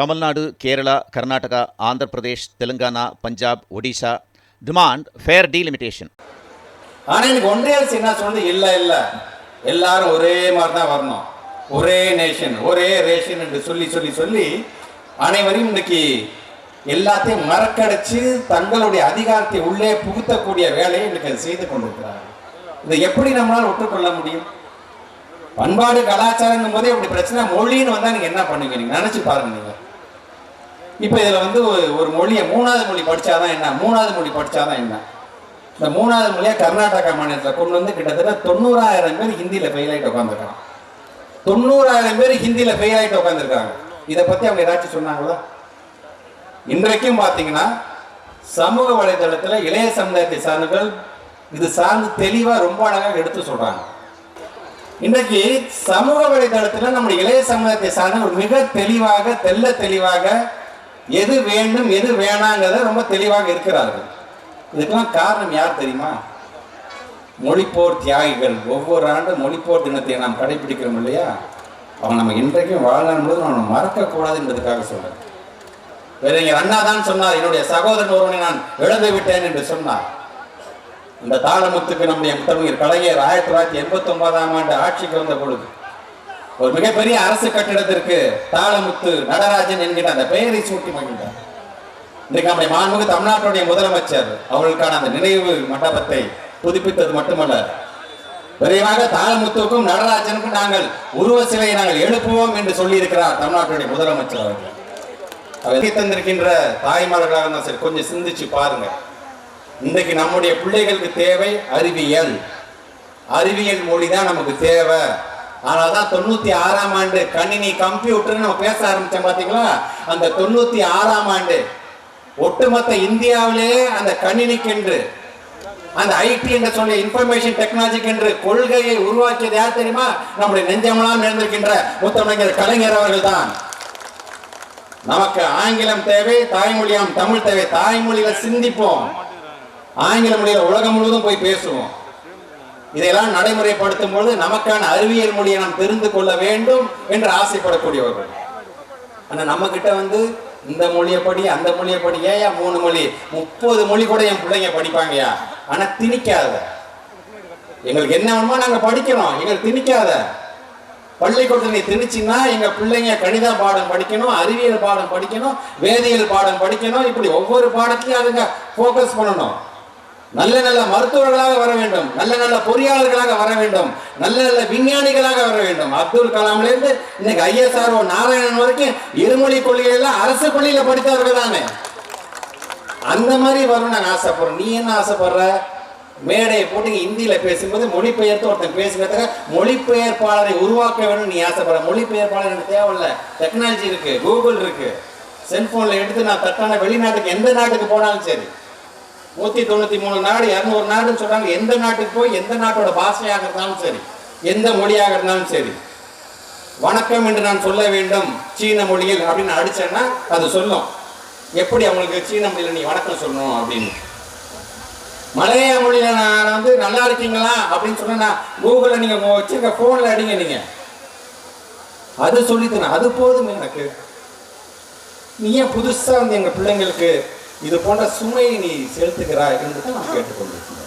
Tamil Nadu, Kerala, Karnataka, Andhra Pradesh, Telangana, Punjab, Odisha demand fair delimitation. ஆனா எனக்கு ஒன்றே என்ன சொல்றது, இல்ல எல்லாரும் ஒரே மாதிரி தான் வரணும், ஒரே நேஷன் ஒரே ரேஷன் என்று சொல்லி சொல்லி சொல்லி அனைவரையும் இன்னைக்கு எல்லாத்தையும் மறக்கடைச்சு தங்களுடைய அதிகாரத்தை உள்ளே புகுத்தக்கூடிய வேலையை இன்னைக்கு செய்து கொண்டிருக்கிறார்கள். இதை எப்படி நம்மளால் ஒற்றுக்கொள்ள முடியும்? பண்பாடு கலாச்சாரம் போதே இப்படி பிரச்சனை. மொழின்னு வந்தா நீங்க என்ன பண்ணுவீங்க? நீங்க நினைச்சு பாருங்க. நீங்க இப்ப இதுல வந்து ஒரு மொழியை மூணாவது மொழி படிச்சாதான் என்ன, மூணாவது மொழி படிச்சாதான் என்ன. இந்த மூணாவது மொழியா கர்நாடகா மாநிலத்தில் கொண்டு வந்து கிட்டத்தட்ட 90,000 பேர் ஹிந்தியில ஃபெயில் ஆகிட்டு உட்காந்துருக்காங்க. 90,000 பேர் ஹிந்தியில ஃபெயில் ஆகிட்டு உட்காந்துருக்காங்க. இதை பத்தி அவங்க ஏதாச்சும் சொன்னாங்களா? இன்றைக்கும் பாத்தீங்கன்னா சமூக வலைதளத்துல இளைய சமுதாயத்தை சார்ந்தவர்கள் இது சார்ந்து தெளிவா ரொம்ப அழகாக எடுத்து சொல்றாங்க. இன்றைக்கு சமூக வலைதளத்துல நம்முடைய இளைய சமுதாயத்தை சார்ந்த மிக தெளிவாக தெல்ல தெளிவாக எது வேண்டும் எது வேணாங்கிறத ரொம்ப தெளிவாக இருக்கிறார்கள். இதுக்கெல்லாம் காரணம் யார் தெரியுமா? மொழிப்போர் தியாகிகள். ஒவ்வொரு ஆண்டும் மொழிப்போர் தினத்தை நாம் கடைபிடிக்கிறோம் இல்லையா? அவங்க நம்ம இன்றைக்கும் வாழ்நாள் முழுவதும் நம்ம மறக்கக்கூடாது என்பதற்காக சொல்றேன். வேற அண்ணா தான் சொன்னார், என்னுடைய சகோதரன் ஒருவனை நான் இழந்து விட்டேன் என்று சொன்னார். இந்த தாளமுத்துக்கு நம்முடைய முத்தமிழர் கலைஞர் 1989ஆம் ஆண்டு ஆட்சிக்கு வந்த பொழுது ஒரு மிகப்பெரிய அரசு கட்டிடத்திற்கு தாளமுத்து நடராஜன் என்கிற அந்த பெயரை சூட்டி மகிழ்ந்தார். இன்றைக்கு நம்முடைய மாண்புமிகு தமிழ்நாட்டுடைய முதலமைச்சர் அவர்களுக்கான அந்த நினைவு மண்டபத்தை புதுப்பித்தது மட்டுமல்ல, விரைவாக தாளமுத்துக்கும் நடராஜனுக்கும் நாங்கள் உருவ சிலையை நாங்கள் எழுப்புவோம் என்று சொல்லி இருக்கிறார் தமிழ்நாட்டுடைய முதலமைச்சர் அவர்கள். அவர் தந்திருக்கின்ற தாய்மார்களாக இருந்தால் சரி, கொஞ்சம் சிந்திச்சு பாருங்க. இன்றைக்கு நம்முடைய பிள்ளைகளுக்கு தேவை அறிவியல். அறிவியல் மொழி தான் நமக்கு தேவை. ஆனால் தான் 96ஆம் ஆண்டு கணினி கம்ப்யூட்டர் நம்ம பேச ஆரம்பிச்சோம் பாத்தீங்களா? அந்த 96ஆம் ஆண்டு ஒட்டுமொத்த இந்தியாவிலே அந்த கணினிக்கென்று அந்த ஐடி என்று சொல்லிய இன்ஃபர்மேஷன் டெக்னாலஜிக்கு என்று கொள்கையை உருவாக்கியது யார் தெரியுமா? நம்முடைய நெஞ்சமெல்லாம் நிறைந்திருக்கின்ற முத்தமிழர் கலைஞர் அவர்கள் தான். நமக்கு ஆங்கிலம் தேவை, தாய்மொழியாம் தமிழ் தேவை. தாய்மொழியில சிந்திப்போம், ஆங்கில மொழியில உலகம் முழுவதும் போய் பேசுவோம். இதையெல்லாம் நடைமுறைப்படுத்தும் பொழுது நமக்கான அறிவியல் மொழியை நாம் தெரிந்து கொள்ள வேண்டும் என்று ஆசைப்படக்கூடியவர்கள். ஆனா நம்ம கிட்ட வந்து இந்த மொழியை படி அந்த மொழியை படி, ஏயா 3 மொழி 30 மொழி கூட என் பிள்ளைங்க படிப்பாங்கயா, ஆனா திணிக்காத. எங்களுக்கு என்ன வேணுமோ நாங்க படிக்கிறோம், எங்களுக்கு திணிக்காத. பள்ளிக்கூடத்தில் நீ திணிச்சின்னா எங்க பிள்ளைங்க கணித பாடம் படிக்கணும், அறிவியல் பாடம் படிக்கணும், வேதியியல் பாடம் படிக்கணும். இப்படி ஒவ்வொரு பாடத்தையும் அதுங்க போக்கஸ் பண்ணணும். நல்ல நல்ல மருத்துவர்களாக வர வேண்டும், நல்ல நல்ல பொறியாளர்களாக வர வேண்டும், நல்ல நல்ல விஞ்ஞானிகளாக வர வேண்டும். அப்துல் கலாம்ல இருந்து இன்னைக்கு ISRO நாராயணன் வரைக்கும் இருமொழி கொள்கைகள் எல்லாம் அரசு பள்ளியில படித்தவர்கள் தானே. அந்த மாதிரி வரும் நாங்க ஆசைப்படுறோம். நீ என்ன ஆசைப்படுற? மேடையை போட்டு இந்தியில பேசும்போது மொழிபெயர்த்து ஒருத்தன் பேசுகிறதுக்கு மொழிபெயர்ப்பாளரை உருவாக்க வேண்டும் நீ ஆசைப்படுற. மொழிபெயர்ப்பாளர் எனக்கு தேவையில்லை. டெக்னாலஜி இருக்கு, கூகுள் இருக்கு, செல்போன்ல எடுத்து நான் தட்டான வெளிநாட்டுக்கு எந்த நாட்டுக்கு போனாலும் சரி, 193 நாடு 200 நாடுன்னு சொல்றாங்க. எந்த நாட்டுக்கு போய் எந்த நாட்டோட பாஷையாக இருந்தாலும் சரி, எந்த மொழியாக இருந்தாலும் சரி, வணக்கம் என்று நான் சொல்ல வேண்டும் சீன மொழியில் அப்படின்னு அடிச்சேன்னா அது சொல்லும் எப்படி அவங்களுக்கு சீன மொழியில நீ வணக்கம் சொல்லணும் அப்படின்னு. மலையாள மொழியில நான் வந்து நல்லா இருக்கீங்களா அப்படின்னு சொன்னா கூகுள்ல நீங்க வச்சிருக்க போன்ல அடிங்க, நீங்க அது சொல்லித்தன அது போதும் எனக்கு. நீ ஏன் புதுசா வந்து எங்க பிள்ளைங்களுக்கு இது போன்ற சுமையை நீ செலுத்துகிறாய் என்று தான் நான் கேட்டுக்கொண்டிருக்கிறேன்.